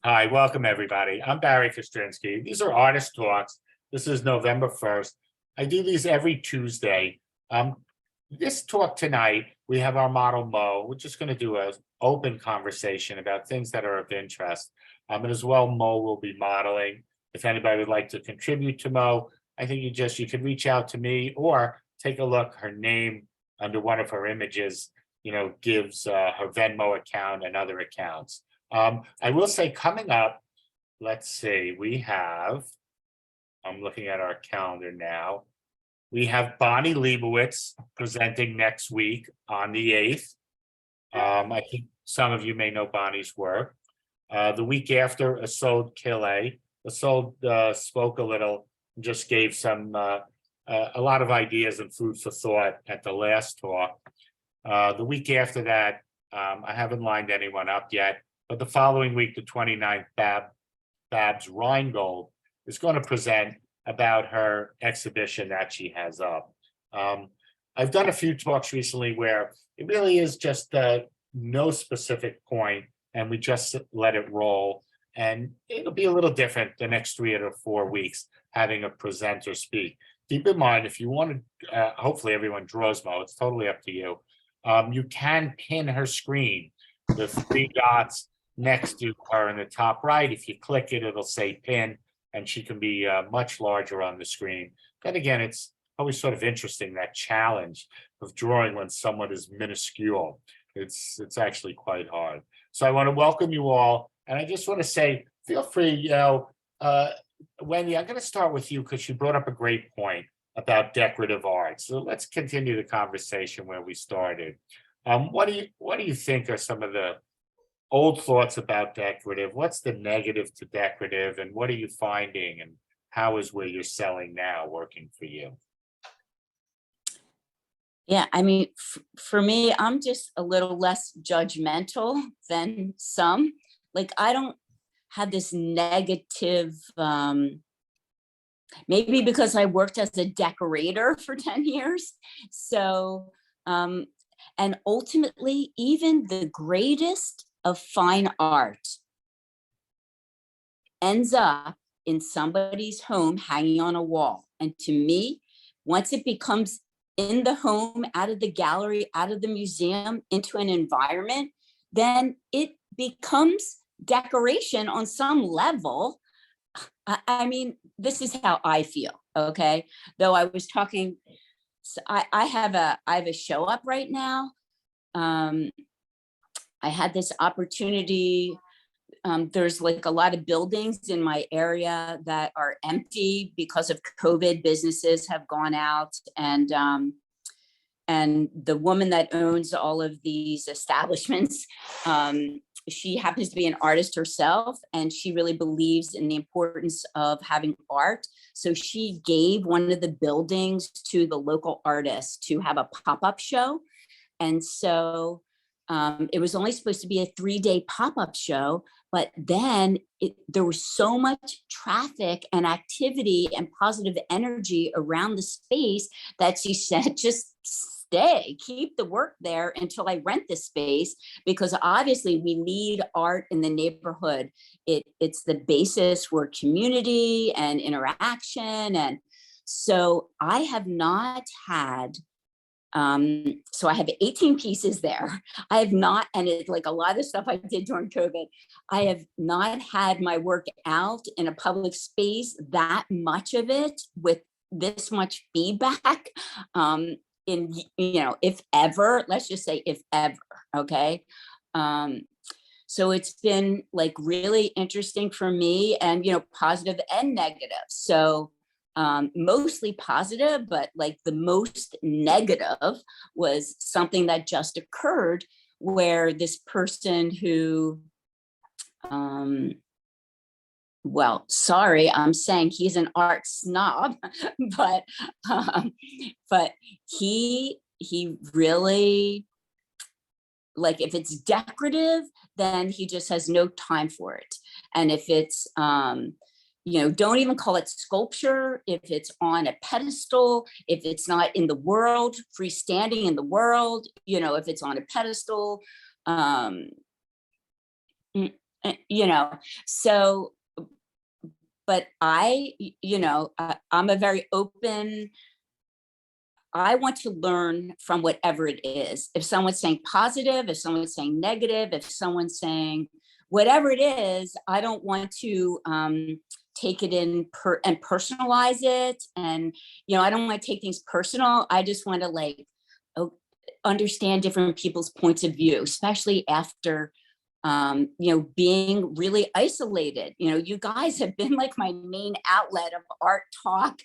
Hi, welcome everybody. I'm Barry Kostrinsky. These are Artist Talks. This is November 1st. I do these every Tuesday. This talk tonight, we have our model Mo. We're just going to do an open conversation about things that are of interest. And as well, Mo will be modeling. If anybody would like to contribute to Mo, I think you could reach out to me or take a look. Her name under one of her images, gives her Venmo account and other accounts. I will say coming up, let's see, I'm looking at our calendar now. We have Bonnie Leibowitz presenting next week on the 8th. I think some of you may know Bonnie's work. The week after, Maux Kelly. Maux spoke a little, and just gave a lot of ideas and food for thought at the last talk. The week after that, I haven't lined anyone up yet. But the following week, the 29th, Babs Reingold is going to present about her exhibition that she has up. I've done a few talks recently where it really is just no specific point, and we just let it roll. And it'll be a little different the next 3 or 4 weeks, having a presenter speak. Keep in mind, if you want to, hopefully everyone draws Mo, it's totally up to you. You can pin her screen, the 3 dots next to her in the top right. If you click it, it'll say pin, and she can be much larger on the screen. Then again, it's always sort of interesting, that challenge of drawing when someone is minuscule. It's actually quite hard. So I want to welcome you all, and I just want to say, feel free, Wendy, I'm going to start with you because you brought up a great point about decorative art. So let's continue the conversation where we started. What do you think are some of the old thoughts about decorative? What's the negative to decorative, and what are you finding, and how is where you're selling now working for you? Yeah, I mean, for me, I'm just a little less judgmental than some. Like, I don't have this negative, maybe because I worked as a decorator for 10 years. So, and ultimately, even the greatest of fine art ends up in somebody's home hanging on a wall. And to me, once it becomes in the home, out of the gallery, out of the museum, into an environment, then it becomes decoration on some level. I mean, this is how I feel, okay? Though I was talking, so I have a show up right now. I had this opportunity. There's like a lot of buildings in my area that are empty because of COVID. Businesses have gone out, and the woman that owns all of these establishments, she happens to be an artist herself, and she really believes in the importance of having art. So she gave one of the buildings to the local artists to have a pop-up show. And so it was only supposed to be a 3-day pop-up show, but then there was so much traffic and activity and positive energy around the space that she said, just stay, keep the work there until I rent the space, because obviously we need art in the neighborhood. It's the basis for community and interaction. And so I have not had, so I have 18 pieces there. I have not, and it's like a lot of stuff I did during COVID, I have not had my work out in a public space, that much of it with this much feedback, in, if ever, let's just say if ever, okay? So it's been like really interesting for me, and, positive and negative. So mostly positive, but like the most negative was something that just occurred where this person who, well, sorry, I'm saying he's an art snob, but he really, like, if it's decorative, then he just has no time for it. And if it's, don't even call it sculpture, if it's on a pedestal, if it's not in the world, freestanding in the world, if it's on a pedestal, you know, so, but I'm a very open, I want to learn from whatever it is. If someone's saying positive, if someone's saying negative, if someone's saying whatever it is, I don't want to take it in and personalize it. And, I don't want to take things personal. I just want to understand different people's points of view, especially after, being really isolated. You guys have been like my main outlet of art talk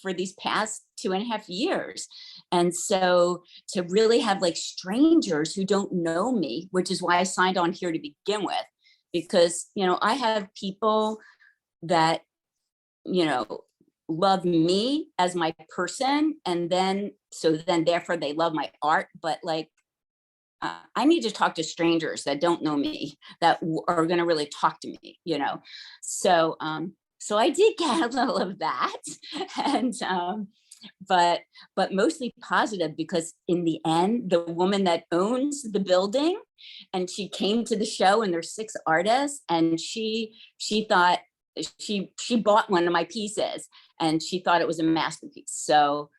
for these past 2.5 years. And so to really have like strangers who don't know me, which is why I signed on here to begin with, because, I have people that, love me as my person. And then therefore they love my art. But I need to talk to strangers that don't know me, that are going to really talk to me, So, so I did get a little of that, and but mostly positive, because in the end, the woman that owns the building, and she came to the show, and there's 6 artists, and she thought she bought one of my pieces, and she thought it was a masterpiece. So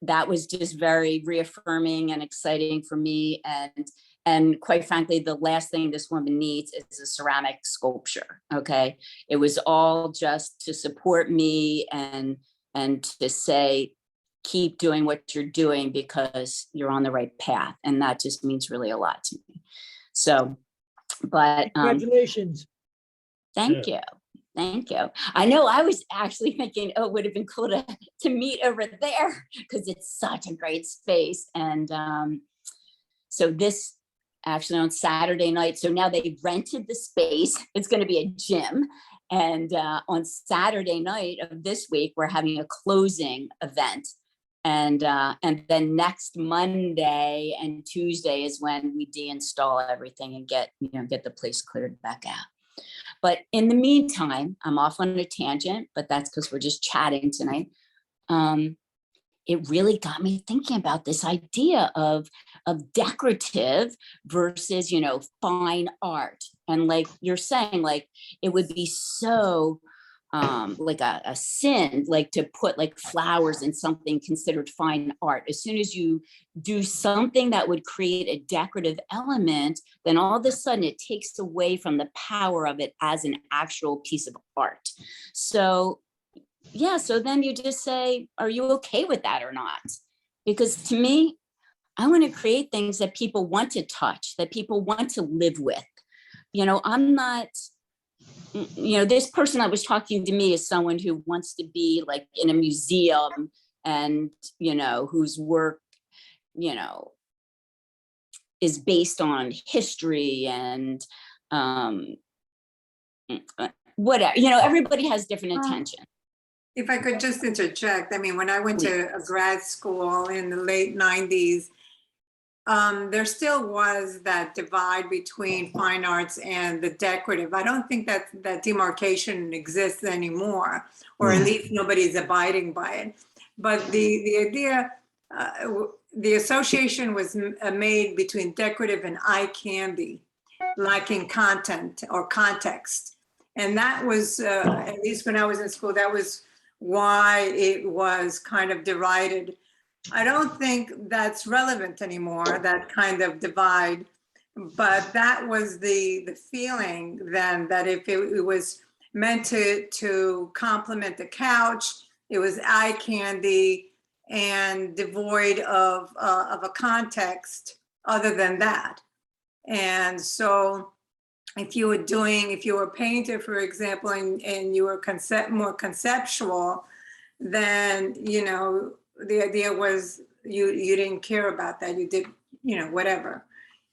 that was just very reaffirming and exciting for me. And quite frankly, the last thing this woman needs is a ceramic sculpture. Okay. It was all just to support me and to say, keep doing what you're doing, because you're on the right path. And that just means really a lot to me. So, but congratulations. Thank you. Thank you. I know I was actually thinking, it would have been cool to meet over there, because it's such a great space. And so this actually on Saturday night, so now they've rented the space. It's going to be a gym. And on Saturday night of this week, we're having a closing event. And then next Monday and Tuesday is when we deinstall everything and get the place cleared back out. But in the meantime, I'm off on a tangent, but that's because we're just chatting tonight. It really got me thinking about this idea of decorative versus, fine art. And like you're saying, like, it would be so like a sin, like to put like flowers in something considered fine art. As soon as you do something that would create a decorative element, then all of a sudden it takes away from the power of it as an actual piece of art. So yeah, so then you just say, are you okay with that or not? Because to me, I want to create things that people want to touch, that people want to live with. I'm not, this person that was talking to me is someone who wants to be like in a museum, and, whose work, is based on history and whatever, everybody has different intentions. If I could just interject, I mean, when I went to a grad school in the late 90s, there still was that divide between fine arts and the decorative. I don't think that demarcation exists anymore, or at least nobody's abiding by it. But the idea, the association was made between decorative and eye candy, lacking content or context. And that was, at least when I was in school, that was why it was kind of divided. I don't think that's relevant anymore, that kind of divide, but that was the feeling then, that if it was meant to complement the couch, it was eye candy and devoid of a context other than that. And so if you were a painter, for example, and you were more conceptual, then, the idea was you didn't care about that. You did, whatever.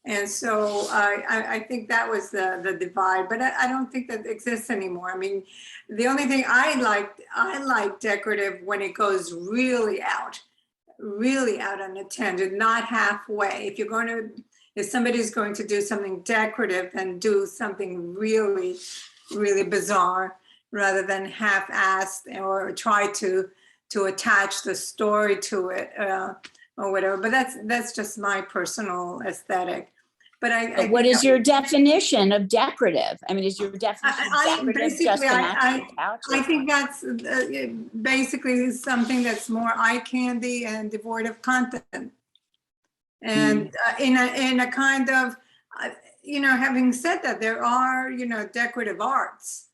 And so I think that was the divide, but I don't think that exists anymore. I mean, the only thing I like decorative when it goes really out on a tangent, not halfway. If somebody's going to do something decorative, then do something really, really bizarre, rather than half-assed or try to attach the story to it or whatever. But that's just my personal aesthetic. But But what is your definition of decorative? I mean, is your definition of decorative just to match the couch? I think that's basically something that's more eye candy and devoid of content. And in a kind of, having said that, there are, decorative arts.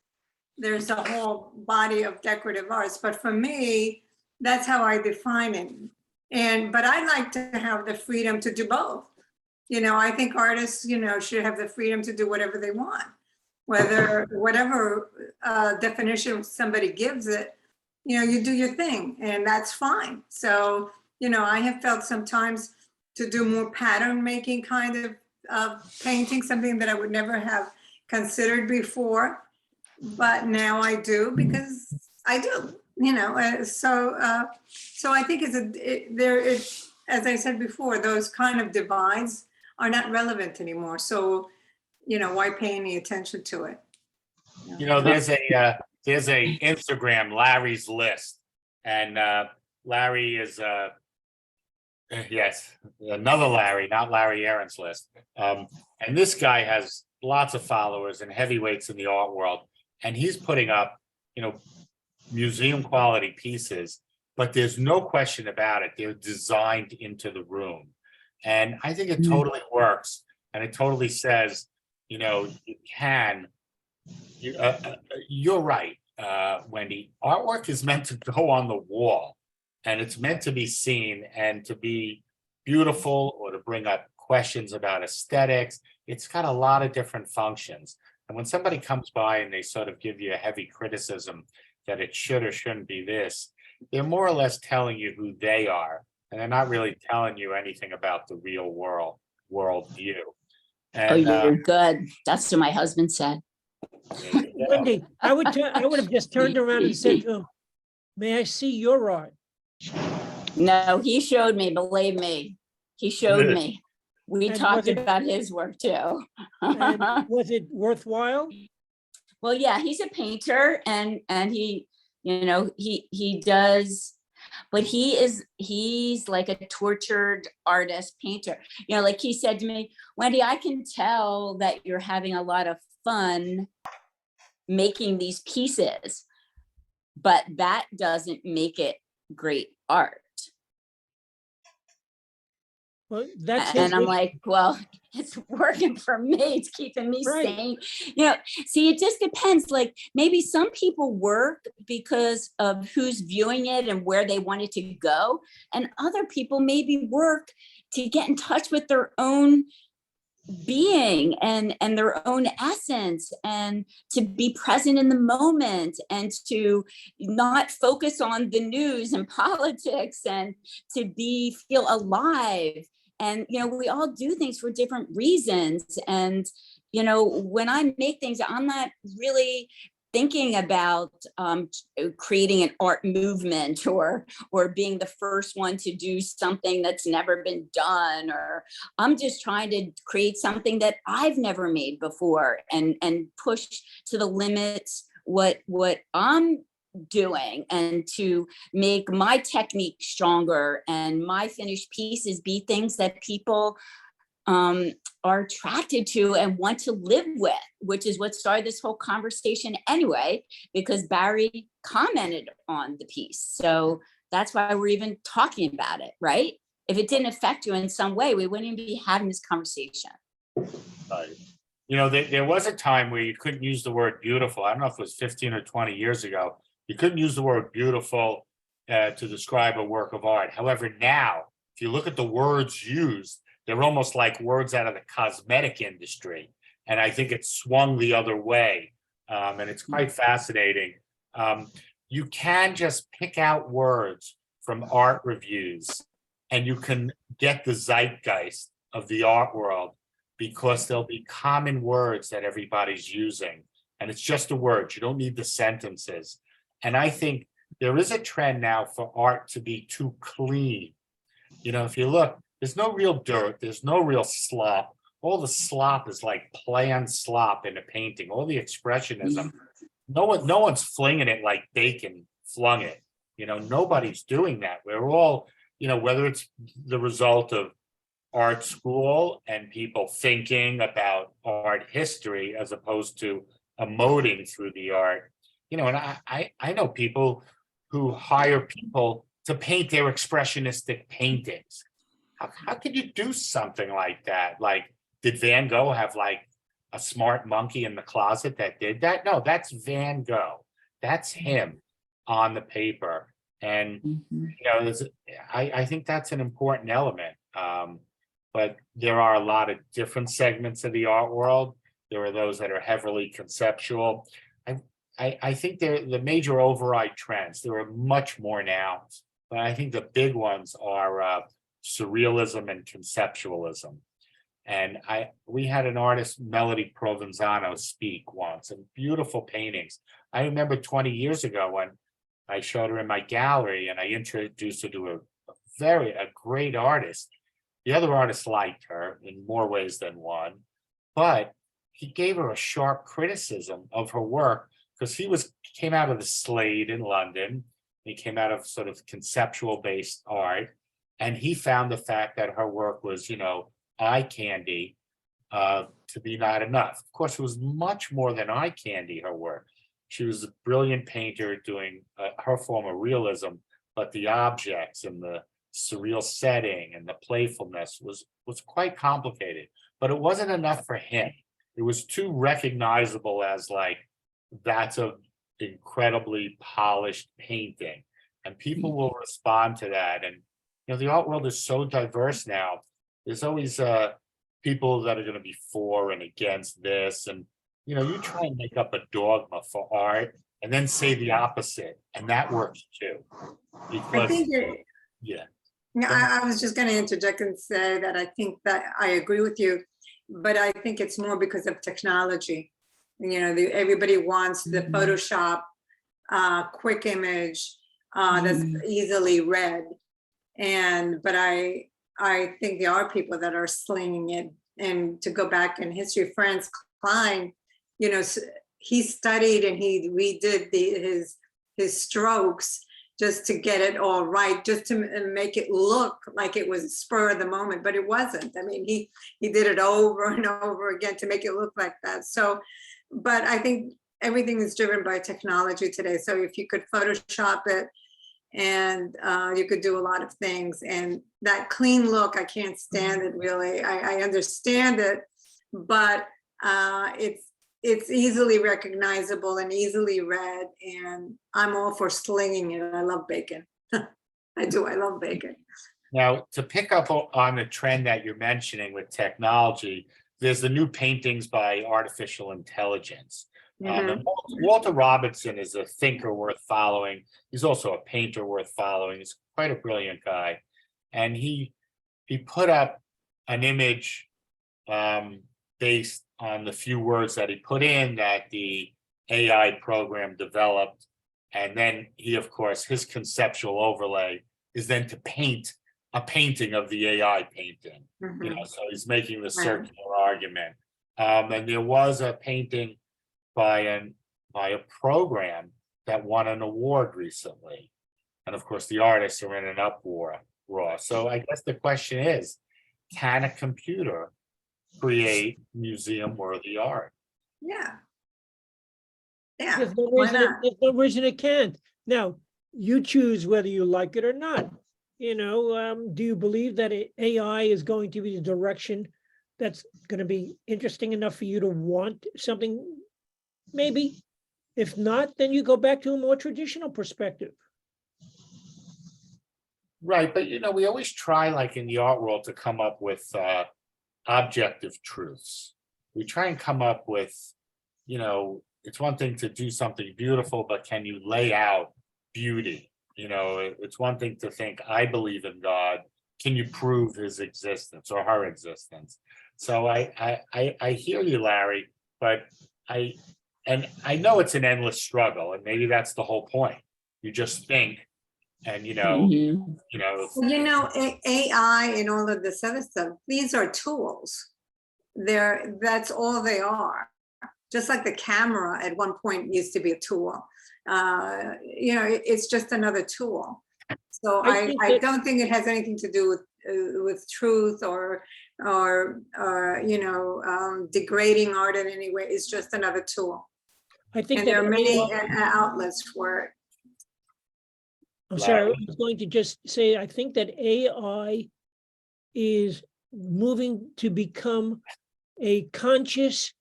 There's a whole body of decorative arts, but for me, that's how I define it. But I like to have the freedom to do both. I think artists, should have the freedom to do whatever they want, whatever definition somebody gives it, you do your thing, and that's fine. So, I have felt sometimes to do more pattern making kind of painting, something that I would never have considered before. But now I do, because I do, so I think as I said before, those kind of divides are not relevant anymore. So, why pay any attention to it? There's a Instagram, Larry's List, and Larry is yes, another Larry, not Larry Aaron's List. And this guy has lots of followers and heavyweights in the art world, and he's putting up, museum quality pieces, but there's no question about it. They're designed into the room. And I think it totally works. And it totally says, you're right, Wendy. Artwork is meant to go on the wall, and it's meant to be seen and to be beautiful, or to bring up questions about aesthetics. It's got a lot of different functions. And when somebody comes by and they sort of give you a heavy criticism that it should or shouldn't be this, they're more or less telling you who they are, and they're not really telling you anything about the real world view. And, you're good. That's what my husband said. Wendy, I would have just turned around and said to him, "May I see your art?" No, he showed me, believe me. He showed me. We And talked about his work too. And was it worthwhile? Well, yeah, he's a painter, and he, he does, but he's like a tortured artist painter. Like he said to me, "Wendy, I can tell that you're having a lot of fun making these pieces, but that doesn't make it great art." Well, that's And I'm like, well, it's working for me. It's keeping me Right. sane. See, it just depends. Like, maybe some people work because of who's viewing it and where they want it to go. And other people maybe work to get in touch with their own being and their own essence, and to be present in the moment, and to not focus on the news and politics, and to feel alive. And we all do things for different reasons. And when I make things, I'm not really thinking about creating an art movement or being the first one to do something that's never been done, or I'm just trying to create something that I've never made before, and push to the limits what I'm doing, and to make my technique stronger and my finished pieces be things that people are attracted to and want to live with, which is what started this whole conversation anyway, because Barry commented on the piece. So that's why we're even talking about it, right? If it didn't affect you in some way, we wouldn't even be having this conversation. Right. There was a time where you couldn't use the word beautiful. I don't know if it was 15 or 20 years ago. You couldn't use the word beautiful to describe a work of art. However, now, if you look at the words used, they're almost like words out of the cosmetic industry. And I think it's swung the other way. And it's quite fascinating. You can just pick out words from art reviews, and you can get the zeitgeist of the art world, because there'll be common words that everybody's using. And it's just a word. You don't need the sentences. And I think there is a trend now for art to be too clean. If you look, there's no real dirt, there's no real slop. All the slop is like planned slop in a painting. All the expressionism, no one's flinging it like Bacon flung it. Nobody's doing that. We're all, whether it's the result of art school and people thinking about art history as opposed to emoting through the art. And I know people who hire people to paint their expressionistic paintings. How could you do something like that? Like, did Van Gogh have like a smart monkey in the closet that did that? No, that's Van Gogh. That's him on the paper. And I think that's an important element. But there are a lot of different segments of the art world. There are those that are heavily conceptual. I think the major override trends, there are much more now, but I think the big ones are surrealism and conceptualism. And we had an artist, Melody Provenzano, speak once, and beautiful paintings. I remember 20 years ago when I showed her in my gallery and I introduced her to a great artist. The other artist liked her in more ways than one, but he gave her a sharp criticism of her work because he came out of the Slade in London. He came out of sort of conceptual based art, and he found the fact that her work was, eye candy to be not enough. Of course, it was much more than eye candy, her work. She was a brilliant painter doing her form of realism, but the objects and the surreal setting and the playfulness was quite complicated, but it wasn't enough for him. It was too recognizable as like, that's an incredibly polished painting, and people will respond to that. And the art world is so diverse now. There's always people that are going to be for and against this, and you try and make up a dogma for art and then say the opposite, and that works too. I think Yeah. I was just going to interject and say that I think that I agree with you, but I think it's more because of technology. Everybody wants the Photoshop quick image that's easily read, but I think there are people that are slinging it. And to go back in history, Franz Klein, he studied and he redid his strokes just to get it all right, just to make it look like it was a spur of the moment, but it wasn't. I mean, he did it over and over again to make it look like that. So, but I think everything is driven by technology today. So if you could Photoshop it and you could do a lot of things, and that clean look, I can't stand it really. I understand it, but it's easily recognizable and easily read, and I'm all for slinging it. I love bacon. I do. I love bacon. Now, to pick up on the trend that you're mentioning with technology, there's the new paintings by artificial intelligence. And Walter Robinson is a thinker worth following. He's also a painter worth following. He's quite a brilliant guy. And he put up an image based on the few words that he put in that the AI program developed. And then he, of course, his conceptual overlay is then to paint a painting of the AI painting. So he's making the circular argument. And there was a painting by a program that won an award recently. And of course, the artists are in an uproar. So I guess the question is, can a computer create museum-worthy art? Yeah. There's no reason it can't. Now, you choose whether you like it or not. Do you believe that AI is going to be the direction that's going to be interesting enough for you to want something? Maybe. If not, then you go back to a more traditional perspective. Right, but we always try, like in the art world, to come up with objective truths. We try and come up with, it's one thing to do something beautiful, but can you lay out beauty? It's one thing to think, I believe in God. Can you prove his existence or her existence? So I hear you, Larry, but I know it's an endless struggle, and maybe that's the whole point. You just think, and AI and all of this other stuff, these are tools. That's all they are. Just like the camera at one point used to be a tool. It's just another tool. So I don't think it has anything to do with with truth or degrading art in any way. It's just another tool. I think And that there are many AI outlets for it. I'm sorry, I Larry? was going to just say, I think that AI is moving to become a conscious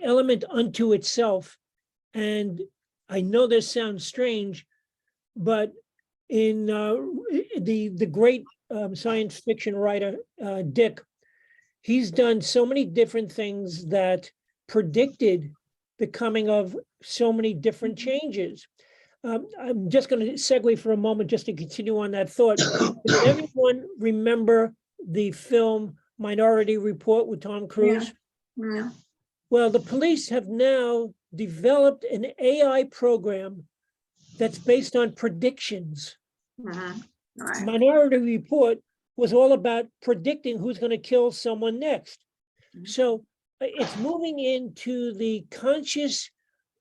element unto itself. And I know this sounds strange, but in the great science fiction writer, Dick, he's done so many different things that predicted the coming of so many different changes. I'm just going to segue for a moment just to continue on that thought. Does everyone remember the film Minority Report with Tom Cruise? Yeah. Well, the police have now developed an AI program that's based on predictions. Mhm. Right. Minority Report was all about predicting who's going to kill someone next. Mhm. So it's moving into the conscious,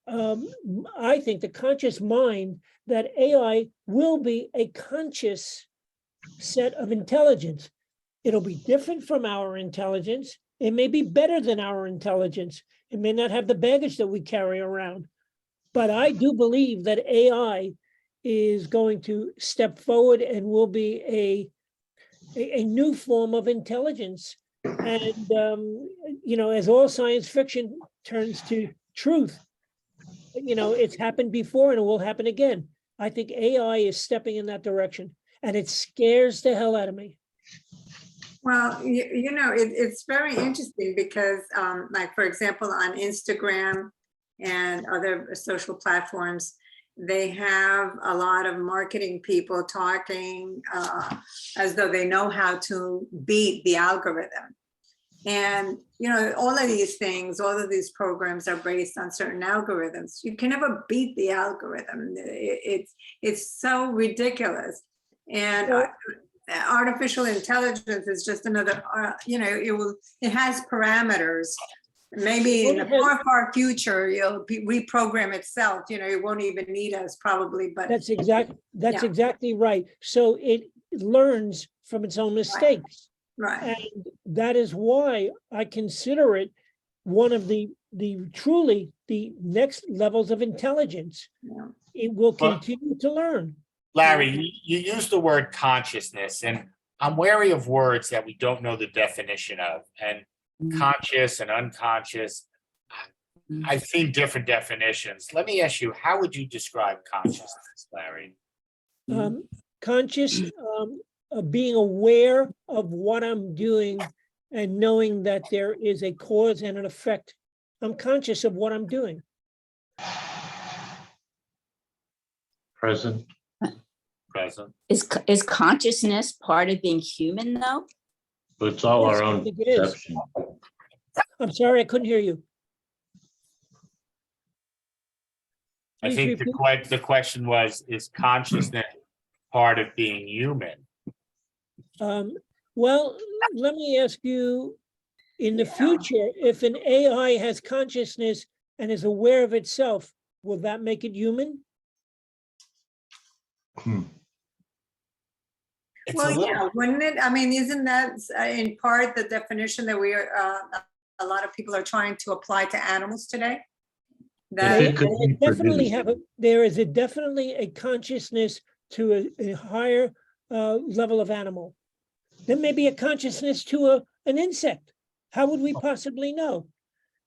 I think the conscious mind that AI will be a conscious set of intelligence. It'll be different from our intelligence. It may be better than our intelligence. It may not have the baggage that we carry around. But I do believe that AI is going to step forward and will be a new form of intelligence. And, as all science fiction turns to truth, it's happened before and it will happen again. I think AI is stepping in that direction, and it scares the hell out of me. Well, it's very interesting because, like, for example, on Instagram and other social platforms, they have a lot of marketing people talking as though they know how to beat the algorithm. And, all of these things, all of these programs are based on certain algorithms. You can never beat the algorithm. It's so ridiculous. And Well- artificial intelligence is just another, it has parameters. Maybe in the far future, it'll reprogram itself, it won't even need us probably, but. That's exactly right. So it learns from its own mistakes. Right. And that is why I consider it one of the truly the next levels of intelligence. Yeah. It will Well- continue to learn. Larry, you used the word consciousness, and I'm wary of words that we don't know the definition of. And conscious and unconscious, I've seen different definitions. Let me ask you, how would you describe consciousness, Larry? Conscious, of being aware of what I'm doing and knowing that there is a cause and an effect. I'm conscious of what I'm doing. Present. Present. Is consciousness part of being human though? But it's all Yes, our I own think it is. perception. I'm sorry, I couldn't hear you. I Please think repeat. the question was, is consciousness part of being human? Well, let me ask you, in the future, if an AI has consciousness and is aware of itself, will that make it human? It's Well, a little, yeah, wouldn't it? I mean, isn't that in part the definition that we are, a lot of people are trying to apply to animals today? That If it could be Definitely produced. there is definitely a consciousness to a higher level of animal. There may be a consciousness to an insect. How would we possibly know?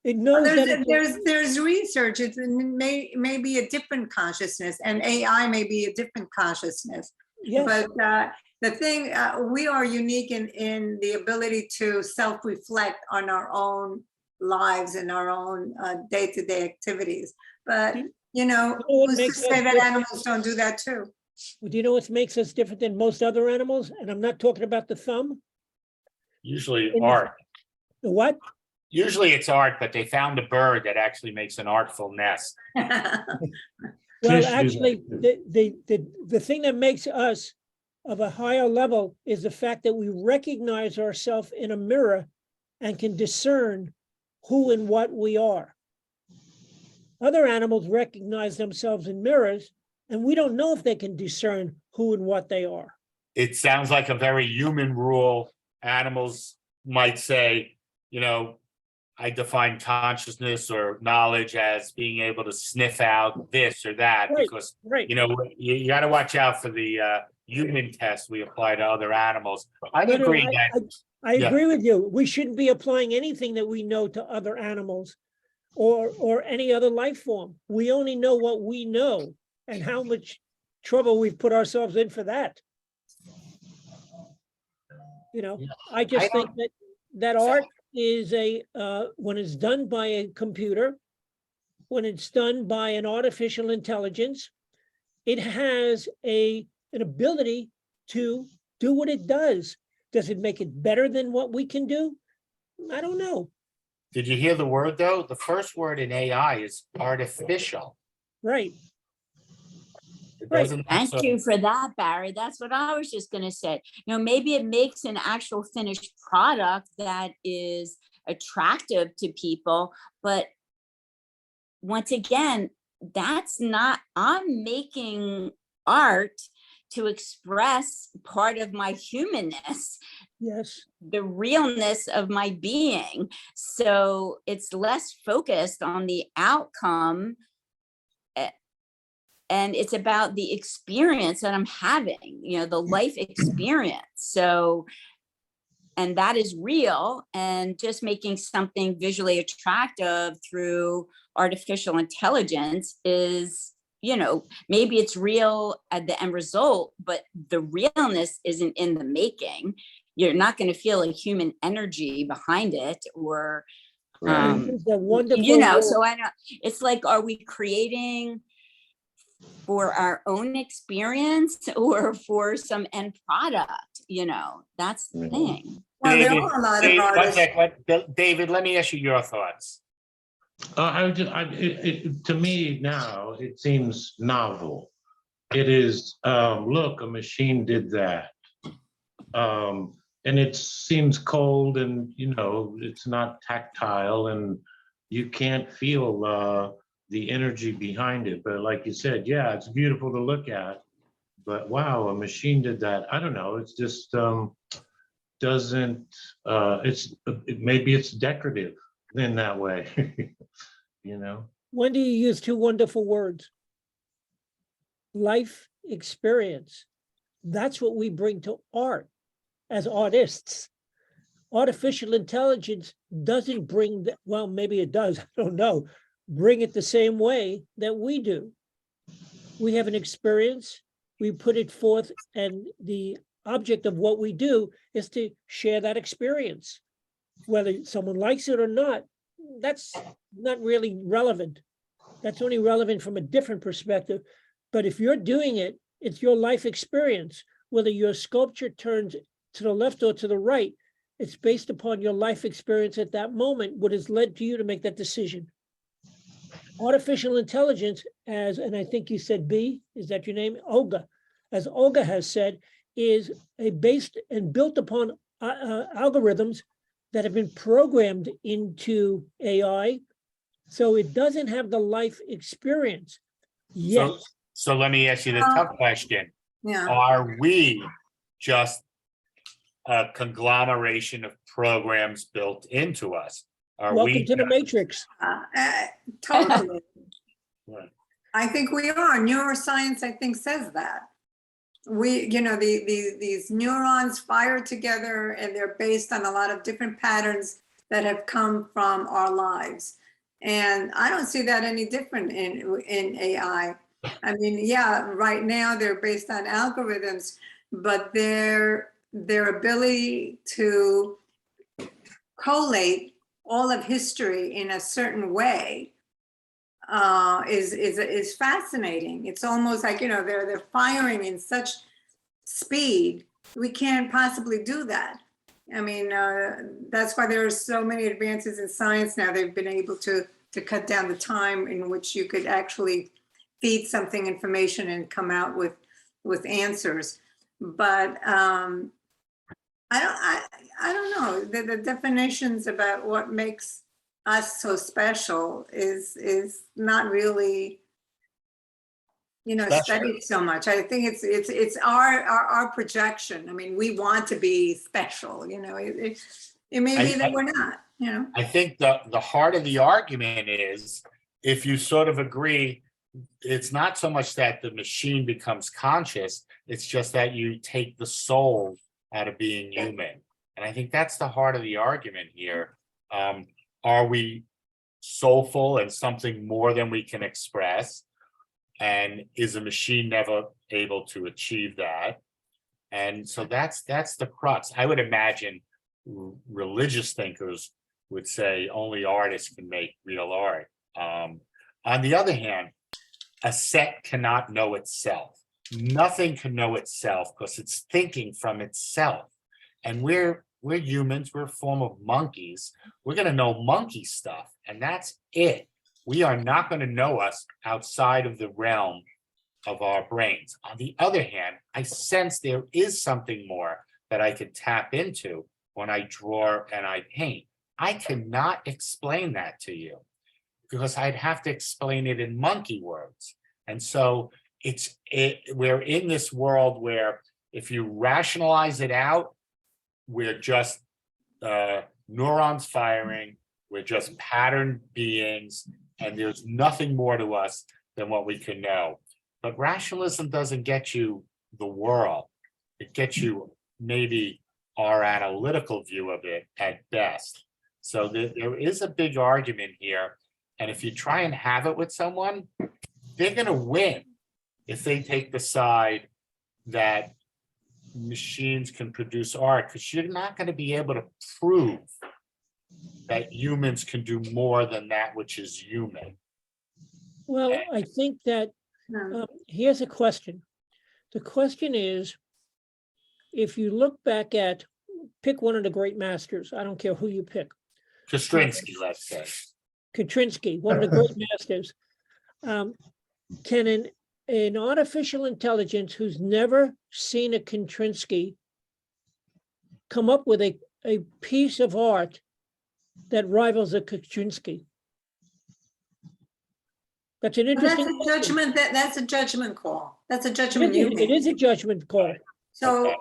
It knows that there's research. It may be a different consciousness, and AI may be a different consciousness. yes. But the thing, we are unique in the ability to self-reflect on our own lives and our own day-to-day activities. But, what who's to makes say us that different? animals don't do that too? Do you know what makes us different than most other animals? And I'm not talking about the thumb. usually art. The what? Usually it's art, but they found a bird that actually makes an artful nest. Well, Fish do actually, that the thing that makes us of a higher level is the fact that we recognize ourselves in a mirror and can discern who and what we are. Other animals recognize themselves in mirrors, and we don't know if they can discern who and what they are. it sounds like a very human rule. Animals might say, you know, I define consciousness or knowledge as being able to sniff out this or that, Right, because, right. you know, you got to watch out for the human tests we apply to other animals. I No, no, agree that, I yeah. agree with you. We shouldn't be applying anything that we know to other animals or any other life form. We only know what we know, and how much trouble we've put ourselves in for that. You know, Yeah. I just I think that art is when it's done by a computer, when it's done by an artificial intelligence, it has an ability to do what it does. Does it make it better than what we can do? I don't know. Did you hear the word though? The first word in AI is artificial. Right. It Right. doesn't Thank necessarily- you for that, Barry. That's what I was just gonna say. You know, maybe it makes an actual finished product that is attractive to people, but once again, that's not, I'm making art to express part of my humanness, Yes. the realness of my being. So it's less focused on the outcome, and it's about the experience that I'm having, you know, the life experience. So, and that is real, and just making something visually attractive through artificial intelligence is, you know, maybe it's real at the end result, but the realness isn't in the making. You're not going to feel a human energy behind it, or It's a wonderful you know, word. so I don't, it's like, are we creating for our own experience or for some end product? You know, that's the thing. Well, there David, are a lot of David, one artists. sec, David, let me ask you your thoughts. To me now, it seems novel. It is, look, a machine did that. And it seems cold, and, you know, it's not tactile, and you can't feel the energy behind it. But like you said, yeah, it's beautiful to look at, but wow, a machine did that. I don't know. It's just doesn't, maybe it's decorative in that way, you know? When do you use two wonderful words? Life experience. That's what we bring to art as artists. Artificial intelligence doesn't bring that, well, maybe it does, I don't know, bring it the same way that we do. We have an experience, we put it forth, and the object of what we do is to share that experience. Whether someone likes it or not, that's not really relevant. That's only relevant from a different perspective. But if you're doing it, it's your life experience. Whether your sculpture turns to the left or to the right, it's based upon your life experience at that moment, what has led to you to make that decision. Artificial intelligence, and I think you said B, is that your name? Olga, as Olga has said, is a based and built upon algorithms that have been programmed into AI. So it doesn't have the life experience yet. So let me ask you the tough question. Yeah. Are we just a conglomeration of programs built into us? Are Welcome we to the Matrix. Totally. Right. I think we are. Neuroscience, I think, says that. You know, these neurons fire together, and they're based on a lot of different patterns that have come from our lives. And I don't see that any different in AI. I mean, yeah, right now they're based on algorithms, but their ability to collate all of history in a certain way is fascinating. It's almost like, you know, they're firing in such speed, we can't possibly do that. I mean, that's why there are so many advances in science now. They've been able to cut down the time in which you could actually feed something information and come out with answers. But I don't know. The definitions about what makes us so special is not really studied so much. I think it's our projection. I mean, we want to be special, it may be that we're not, I think the heart of the argument is, if you sort of agree, it's not so much that the machine becomes conscious, it's just that you take the soul out of being human. And I think that's the heart of the argument here. Are we soulful and something more than we can express? And is a machine never able to achieve that? And so that's the crux. I would imagine religious thinkers would say only artists can make real art. On the other hand, a set cannot know itself. Nothing can know itself because it's thinking from itself. And we're humans, we're a form of monkeys. We're going to know monkey stuff, and that's it. We are not going to know us outside of the realm of our brains. On the other hand, I sense there is something more that I could tap into when I draw and I paint. I cannot explain that to you because I'd have to explain it in monkey words. And so we're in this world where if you rationalize it out, we're just neurons firing, we're just patterned beings, and there's nothing more to us than what we can know. But rationalism doesn't get you the world. It gets you maybe our analytical view of it at best. So there is a big argument here. And if you try and have it with someone, they're going to win if they take the side that machines can produce art, because you're not going to be able to prove that humans can do more than that which is human. Well, I think that here's a question. The question is, if you look back at, pick one of the great masters, I don't care who you pick. Kostrinsky, let's say. Katrinsky, one of the great masters. Can an artificial intelligence who's never seen a Katrinsky come up with a piece of art that rivals a Katrinsky? That's an interesting. That's a judgment. That's a judgment call. That's a judgment. It is a judgment call. So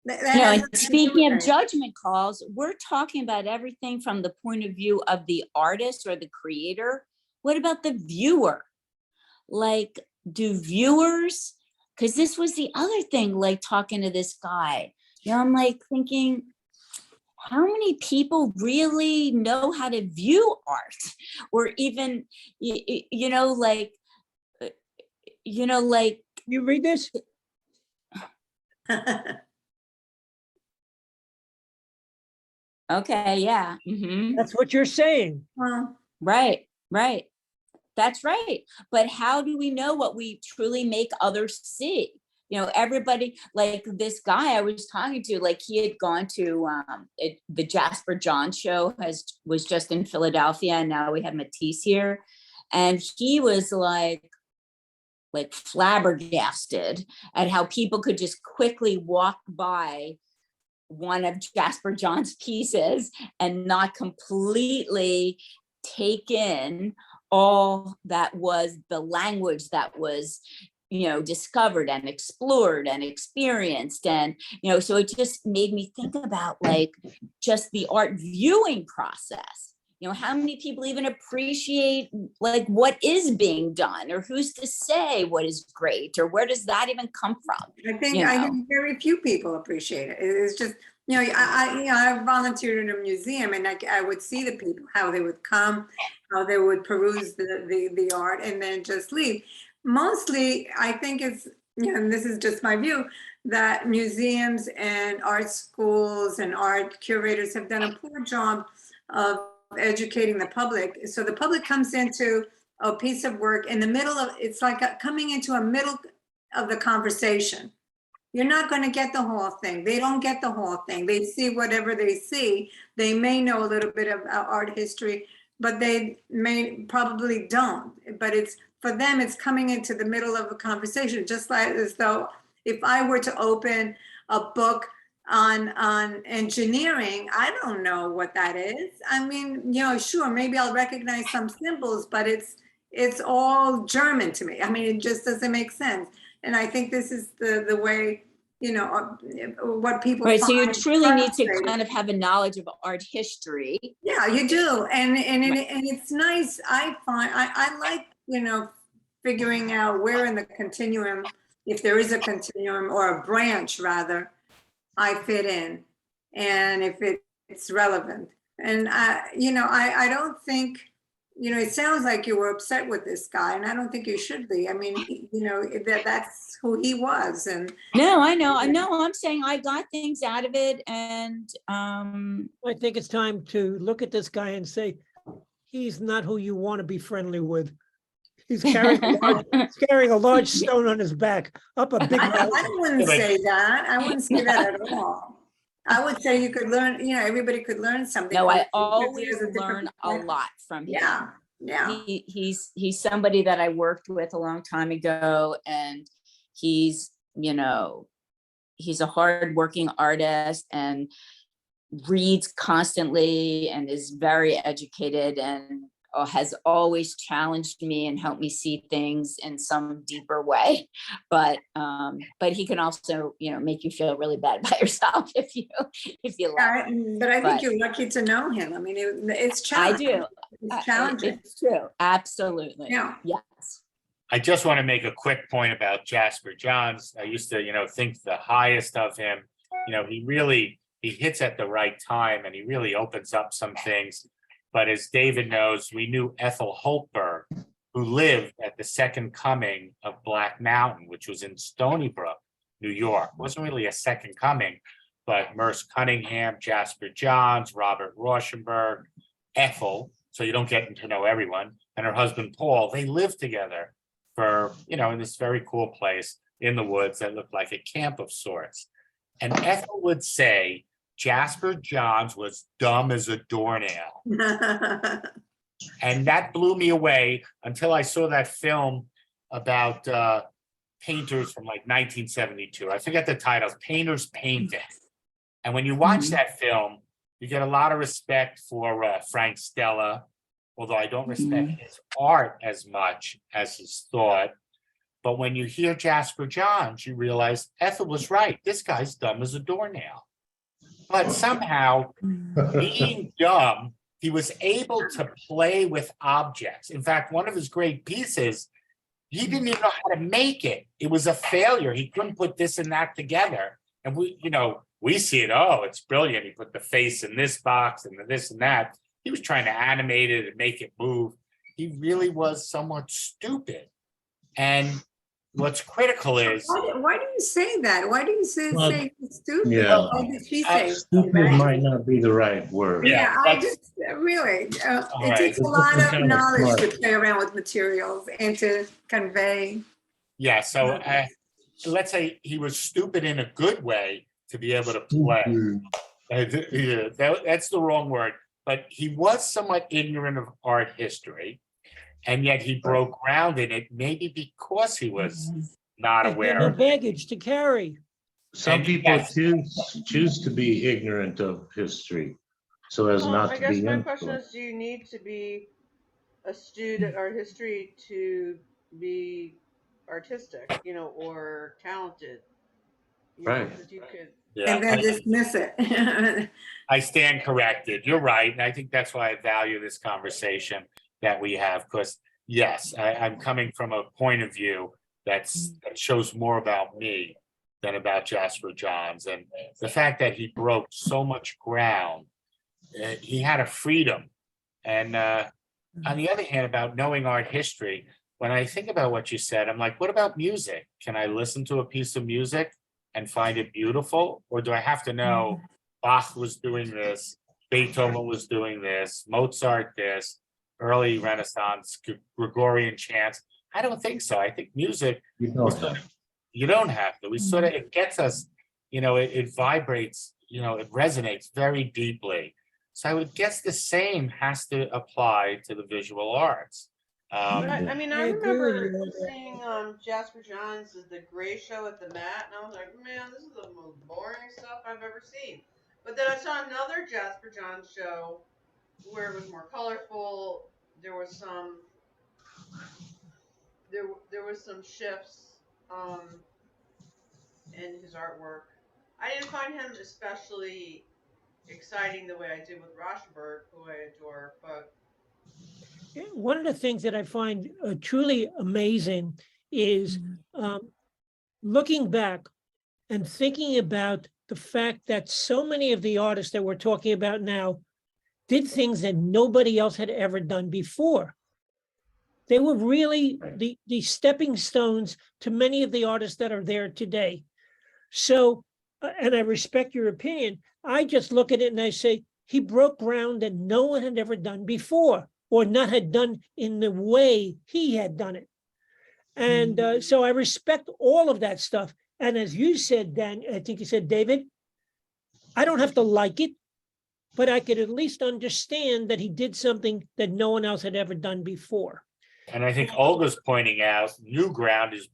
and speaking of judgment calls, we're talking about everything from the point of view of the artist or the creator. What about the viewer? Like, do viewers, because this was the other thing, like talking to this guy, I'm like thinking, how many people really know how to view art? Or even, like, You read this? Okay, yeah. Mm-hmm. That's what you're saying. Right. That's right. But how do we know what we truly make others see? Everybody, like this guy I was talking to, like he had gone to the Jasper John show was just in Philadelphia, and now we have Matisse here. And he was like flabbergasted at how people could just quickly walk by one of Jasper John's pieces and not completely take in all that was the language that was discovered and explored and experienced. And so it just made me think about like just the art viewing process. How many people even appreciate like what is being done, or who's to say what is great, or where does that even come from? I think very few people appreciate it. It's just, I volunteered in a museum, and I would see the people, how they would come, how they would peruse the art and then just leave. Mostly, I think it's, and this is just my view, that museums and art schools and art curators have done a poor job of educating the public. So the public comes into a piece of work in the middle of, it's like coming into a middle of the conversation. You're not going to get the whole thing. They don't get the whole thing. They see whatever they see. They may know a little bit of art history, but they may probably don't. But it's, for them, it's coming into the middle of a conversation, just like as though if I were to open a book on engineering, I don't know what that is. I mean, sure, maybe I'll recognize some symbols, but it's it's all German to me. I mean, it just doesn't make sense. And I think this is the way, you know, what people Right, so you find truly need to frustrating. kind of have a knowledge of art history. Yeah, you do. And it's nice. I find, I like, you know, figuring out where in the continuum, if there is a continuum or a branch rather, I fit in, and if it's relevant. And you know, I don't think, you know, it sounds like you were upset with this guy, and I don't think you should be. I mean, you know, that's who he was, and No, I know, I'm saying I got things out of it, and I think it's time to look at this guy and say, he's not who you want to be friendly with. He's carrying a large stone on his back, up a big mountain. I wouldn't say that. I wouldn't say that at all. I would say you could learn, you know, everybody could learn something. no, from I it because he always has a different learn a perspective. lot from him. Yeah, yeah. He's somebody that I worked with a long time ago, and he's, you know, he's a hardworking artist and reads constantly and is very educated, and has always challenged me and helped me see things in some deeper way. But he can also, you know, make you feel really bad about yourself if you let him. But I think But- you're lucky to know him. I mean, it's I challenging. do. It's challenging. It's true. Absolutely. Yeah. Yes. I just want to make a quick point about Jasper Johns. I used to, you know, think the highest of him. You know, he hits at the right time, and he really opens up some things. But as David knows, we knew Ethel Holtberg, who lived at the second coming of Black Mountain, which was in Stony Brook, New York. It wasn't really a second coming, but Merce Cunningham, Jasper Johns, Robert Rauschenberg, Ethel, so you don't get to know everyone, and her husband Paul, they lived together for, you know, in this very cool place in the woods that looked like a camp of sorts. And Ethel would say Jasper Johns was dumb as a doornail. And that blew me away until I saw that film about painters from like 1972. I forget the title, Painters Painting. And when you watch that film, you get a lot of respect for Frank Stella, although I don't respect his art as much as his thought. But when you hear Jasper Johns, you realize Ethel was right. This guy's dumb as a doornail. But somehow, being dumb, he was able to play with objects. In fact, one of his great pieces, he didn't even know how to make it. It was a failure. He couldn't put this and that together. And we, you know, we see it, oh, it's brilliant. He put the face in this box and this and that. He was trying to animate it and make it move. He really was somewhat stupid. And what's critical is, Why do you say that? Why do you say he's stupid? Yeah. Why did she say Stupid might not be the right word. Yeah, Yeah, I just really, it right. takes a lot It's of kind of knowledge smart. to play around with materials and to convey. yeah, so let's say he was stupid in a good way to be able to play. That's the wrong word, but he was somewhat ignorant of art history, and yet he broke ground in it, maybe because he was not aware No of it. baggage to carry. Some And people yes. choose to be ignorant of history so as not I to guess be my question influenced. is, do you need to be a student art history to be artistic, you know, or talented? You know, Right. 'cause you could. Yeah, And then dismiss it. I stand corrected. You're right. And I think that's why I value this conversation that we have, because yes, I'm coming from a point of view that shows more about me than about Jasper Johns. And the fact that he broke so much ground, he had a freedom. And on the other hand, about knowing art history, when I think about what you said, I'm like, what about music? Can I listen to a piece of music and find it beautiful? Or do I have to know Bach was doing this, Beethoven was doing this, Mozart this, early Renaissance, Gregorian chants? I don't think so. I think music, You don't have. you don't have to. We sort of, it gets us, you know, it vibrates, you know, it resonates very deeply. So I would guess the same has to apply to the visual arts. But I mean, I I agree with remember you on that. seeing Jasper Johns' The Gray Show at the Met, and I was like, man, this is the most boring stuff I've ever seen. But then I saw another Jasper Johns show where it was more colorful. There was some there was some shifts in his artwork. I didn't find him especially exciting the way I did with Rauschenberg, who I adore, but One of the things that I find truly amazing is looking back and thinking about the fact that so many of the artists that we're talking about now did things that nobody else had ever done before. They were really the stepping stones to many of the artists that are there today. So, and I respect your opinion. I just look at it and I say, he broke ground that no one had ever done before, or not had done in the way he had done it. And so I respect all of that stuff. And as you said, Dan, I think you said, David, I don't have to like it, but I could at least understand that he did something that no one else had ever done before. And I think Olga's pointing out new ground is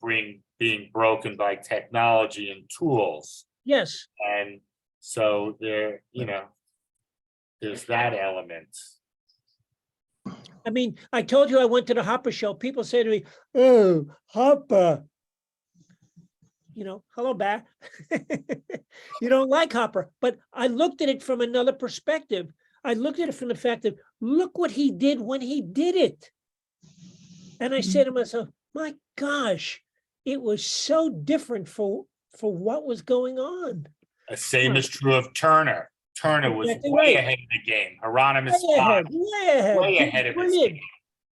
being broken by technology and tools. Yes. And so there, there's that element. I mean, I told you I went to the Hopper show. People say to me, "Oh, Hopper." Hello, Bear. You don't like Hopper. But I looked at it from another perspective. I looked at it from the fact that look what he did when he did it. And I said to myself, my gosh, it was so different for what was going on. The same is true of Turner. Turner was Exactly way right. ahead of the game. Hieronymus Way ahead, Bosch, way ahead of his game.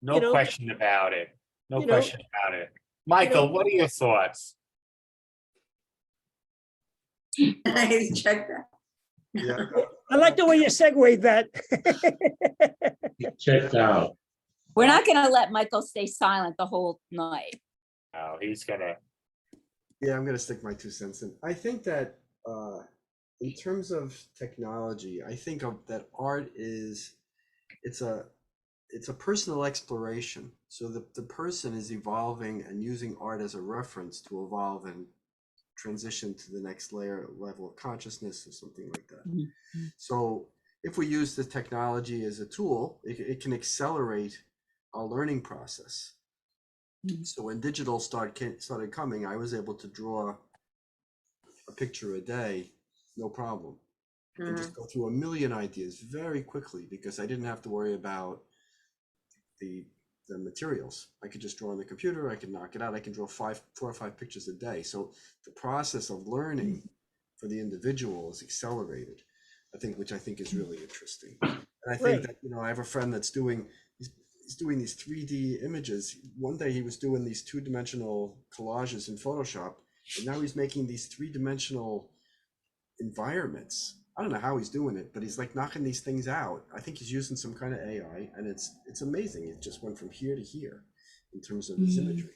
No question about it. No question about it. Michael, what are your thoughts? He's checked that. Yeah, I like the way you segued that. Checked out. We're not going to let Michael stay silent the whole night. Oh, he's gonna. yeah, I'm gonna stick my 2 cents in. I think that in terms of technology, I think of that art is it's a personal exploration. So the person is evolving and using art as a reference to evolve and transition to the next level of consciousness or something like that. Mm-hmm. So if we use the technology as a tool, it can accelerate our learning process. Mm-hmm. So when digital started coming, I was able to draw a picture a day, no problem, and just go through a million ideas very quickly because I didn't have to worry about the materials. I could just draw on the computer. I could knock it out. I can draw 4 or 5 pictures a day. So the process of learning for the individual is accelerated, which I think is really interesting. And I think that, I have a friend that's he's doing these 3D images. One day he was doing these 2-dimensional collages in Photoshop, and now he's making these 3-dimensional environments. I don't know how he's doing it, but he's like knocking these things out. I think he's using some kind of AI, and it's amazing. It just went from here to here in terms of his imagery.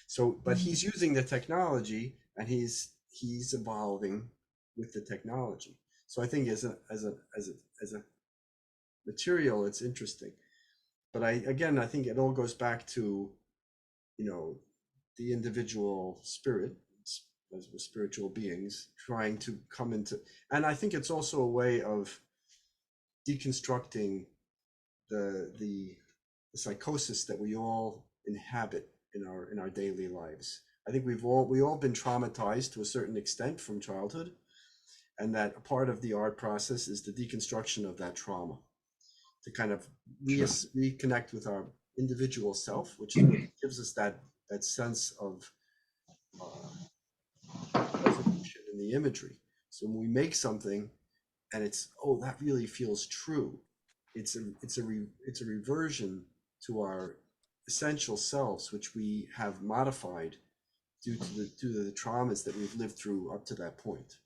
So, but he's using the technology, and he's evolving with the technology. So I think as a material, it's interesting. But I think it all goes back to, the individual spirit as we're spiritual beings trying to come into, and I think it's also a way of deconstructing the psychosis that we all inhabit in our daily lives. I think we all been traumatized to a certain extent from childhood, and that a part of the art process is the deconstruction of that trauma, to kind of reconnect with our individual self, which is what gives us that sense of resolution in the imagery. So when we make something and it's, oh, that really feels true, it's a reversion to our essential selves, which we have modified due to the traumas that we've lived through up to that point.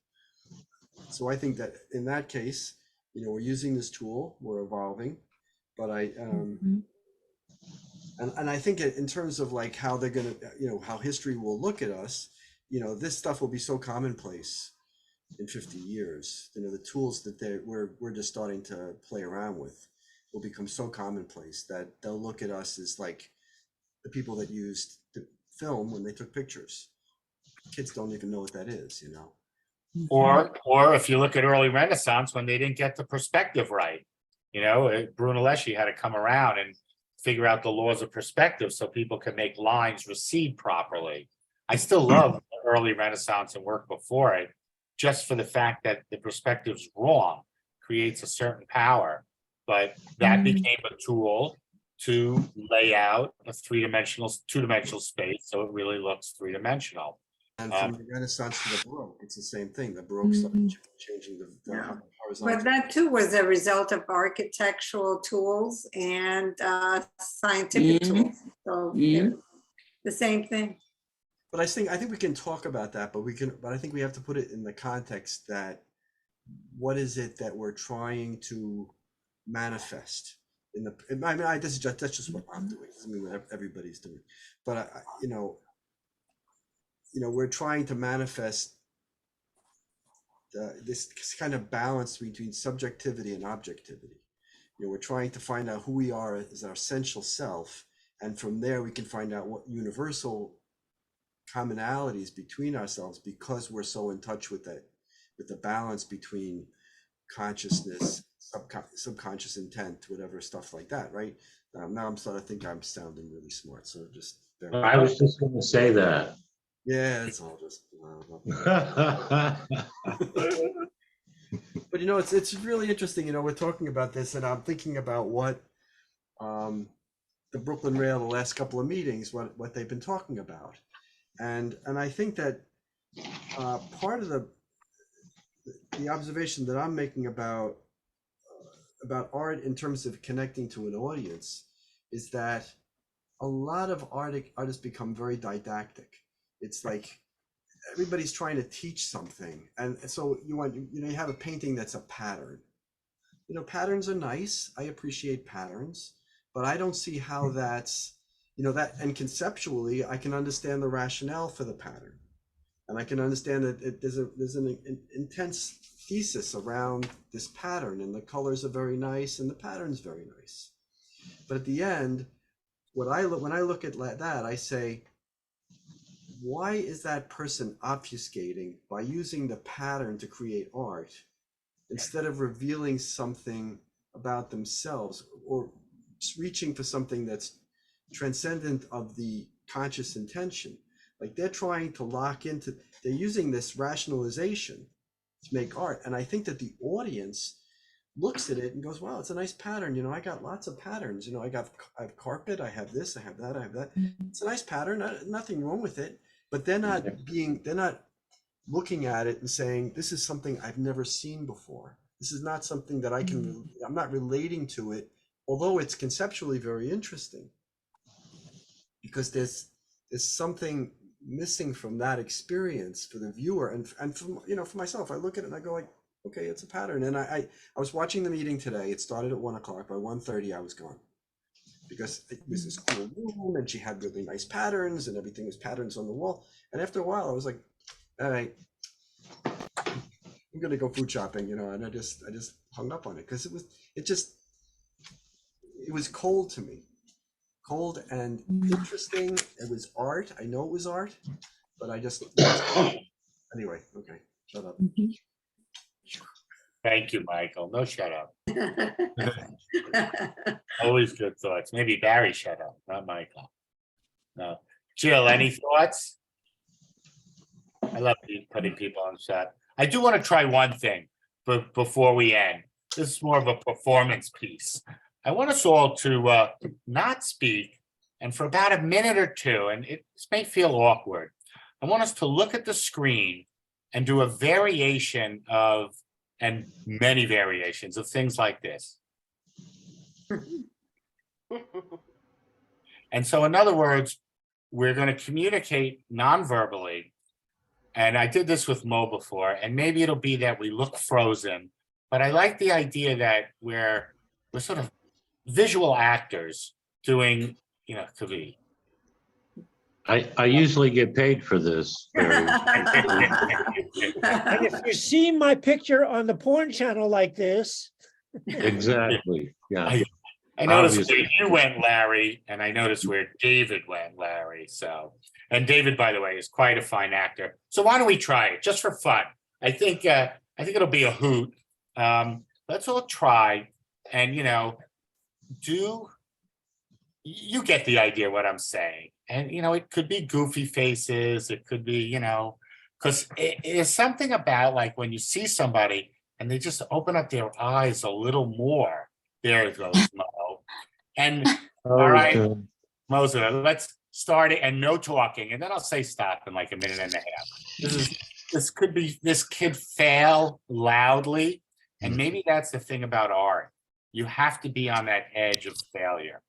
So I think that in that case, we're using this tool, we're evolving, but and I think in terms of like how they're gonna, how history will look at us, this stuff will be so commonplace in 50 years. The tools that we're just starting to play around with will become so commonplace that they'll look at us as like the people that used the film when they took pictures. Kids don't even know what that is, Or if you look at early Renaissance, when they didn't get the perspective right, Brunelleschi had to come around and figure out the laws of perspective so people can make lines recede properly. I still love the early Renaissance and work before it, just for the fact that the perspective's wrong, creates a certain power. But that became a tool to lay out a two-dimensional space, so it really looks three-dimensional. And from the Renaissance to the Baroque, it's the same thing. The Baroque started changing the Yeah. horizontal. But that too was a result of architectural tools and scientific tools. So they're the same thing. But I think we can talk about that, but I think we have to put it in the context that what is it that we're trying to manifest in the, I mean, that's just what I'm doing. It doesn't mean what everybody's doing, but we're trying to manifest this kind of balance between subjectivity and objectivity. We're trying to find out who we are as our essential self, and from there we can find out what universal commonalities between ourselves, because we're so in touch with the balance between consciousness, subconscious intent, whatever stuff like that, right? Now I'm starting to think I'm sounding really smart, so just I was just going to say that. yeah, it's all just but it's really interesting. We're talking about this, and I'm thinking about what the Brooklyn Rail, the last couple of meetings, what they've been talking about, and I think that part of the observation that I'm making about art in terms of connecting to an audience is that a lot of artists become very didactic. It's like everybody's trying to teach something, and so you have a painting that's a pattern. Patterns are nice. I appreciate patterns, but I don't see how that's that. And conceptually, I can understand the rationale for the pattern, and I can understand that there's an intense thesis around this pattern, and the colors are very nice, and the pattern's very nice. But at the end, when I look at that, I say, why is that person obfuscating by using the pattern to create art instead of revealing something about themselves, or just reaching for something that's transcendent of the conscious intention? Like they're trying to they're using this rationalization to make art. And I think that the audience looks at it and goes, wow, it's a nice pattern. I got lots of patterns. I have carpet, I have this, I have that, I have that. It's a nice pattern, nothing wrong with it. But they're not looking at it and saying, this is something I've never seen before. This is not something that I'm not relating to it, although it's conceptually very interesting, because there's something missing from that experience for the viewer. And from, for myself, I look at it and I go like, okay, it's a pattern. And I was watching the meeting today. It started at 1:00. By 1:30, I was gone, because it was this cool room and she had really nice patterns and everything was patterns on the wall. And after a while, I was like, all right, I'm gonna go food shopping, and I just hung up on it, because it was cold to me. Cold and interesting. It was art. I know it was art, but I just anyway, okay, shut up. Thank you, Michael. No, shut up. Always good thoughts. Maybe Barry shut up, not Michael. No. Jill, any thoughts? I love putting people on set. I do want to try one thing, but before we end, this is more of a performance piece. I want us all to not speak, and for about a minute or two, and it may feel awkward, I want us to look at the screen and do a variation of, and many variations of things like this. And so, in other words, we're going to communicate non-verbally. And I did this with Mo before, and maybe it'll be that we look frozen, but I like the idea that we're sort of visual actors doing, to be. I usually get paid for this. Barry. And if you see my picture on the porn channel like this. Exactly. Yeah. I noticed Obviously. where you went, Larry, and I noticed where David went, Larry. So, and David, by the way, is quite a fine actor. So why don't we try it just for fun? I think it'll be a hoot. Let's all try and do you get the idea what I'm saying. And, it could be goofy faces, it could be, because it's something about like when you see somebody and they just open up their eyes a little more. There it goes, Mo. And all right, Okay. Moser, let's start it and no talking. And then I'll say stop in like a minute and a half. This kid fail loudly. And maybe that's the thing about art. You have to be on that edge of failure.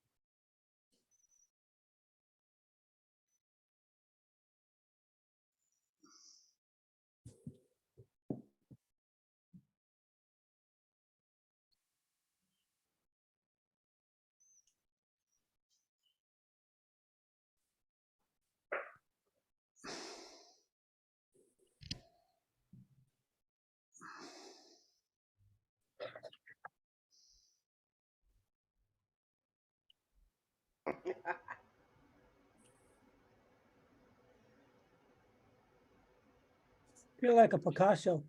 Feel like a Picasso.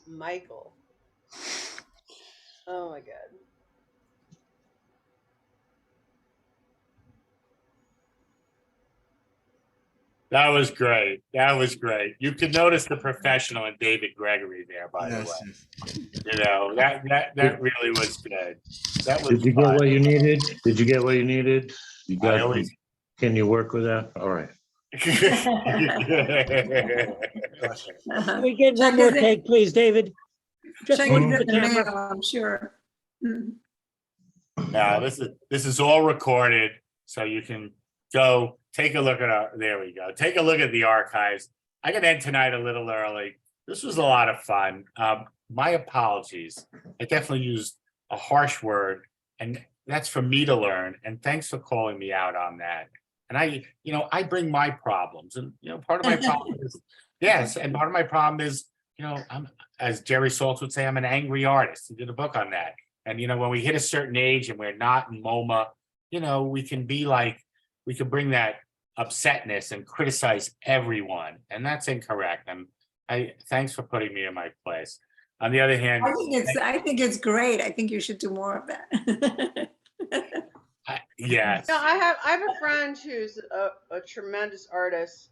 Michael. Oh my God. That was great. That was great. You could notice the professional in David Gregory there, by the way. That really was good. That was Did you get fun. what you needed? Did you get what you needed? You I got, always- can you work with that? All right. Can we get Check one more is it- take, please, David? Just Check look it at in the the camera. mail, I'm sure. Mm. Now, this is all recorded, so you can go take a look at there we go. Take a look at the archives. I got to end tonight a little early. This was a lot of fun. My apologies. I definitely used a harsh word, and that's for me to learn. And thanks for calling me out on that. And I bring my problems, and part of my problem is yes, and part of my problem is, I'm, as Jerry Saltz would say, I'm an angry artist. He did a book on that. And when we hit a certain age and we're not in MoMA, we can be like, we can bring that upsetness and criticize everyone, and that's incorrect. And thanks for putting me in my place. On the other hand, I think it's great. I think you should do more of that. yes. No, I have a friend who's a tremendous artist,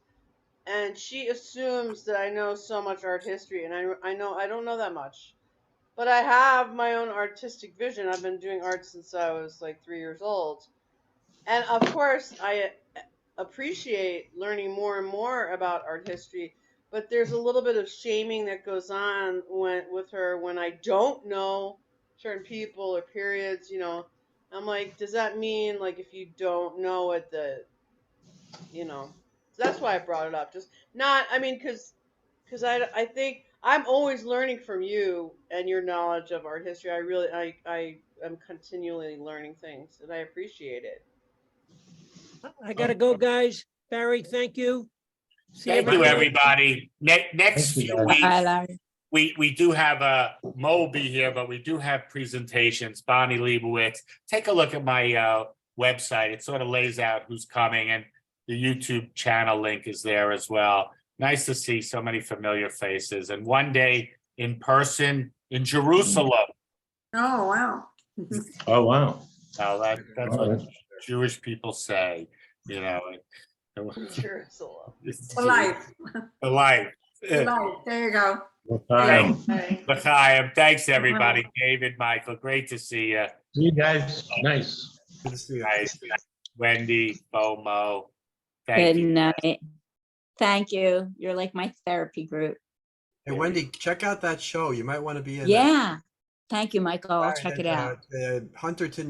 and she assumes that I know so much art history, and I don't know that much, but I have my own artistic vision. I've been doing art since I was like 3 years old, and of course I appreciate learning more and more about art history. But there's a little bit of shaming that goes on with her when I don't know certain people or periods. I'm like, does that mean like if you don't know what so that's why I brought it up. Just not, I mean, because I think I'm always learning from you and your knowledge of art history. I am continually learning things, and I appreciate it. I gotta go, guys. Barry, thank you. See Thank you, everybody. Next Thank you, few guys. weeks, Bye, Larry. we do have Mo be here, but we do have presentations. Bonnie Leibowitz. Take a look at my website. It sort of lays out who's coming, and the YouTube channel link is there as well. Nice to see so many familiar faces. And one day in person in Jerusalem. Oh, wow. Oh, wow. Now that's All what right. Jewish people say. Jerusalem. For life. For life. For life. There you go. Well, time. Hey. L'chaim. Thanks, everybody. David, Michael, great to see you. See you guys. Nice. Good to see you. Nice. Wendy, Mo. Thank Good you. night. Thank you. You're like my therapy group. Hey, Wendy, check out that show. You might want to be in that. Yeah. Thank you, Michael. I'll check it out. Hunterton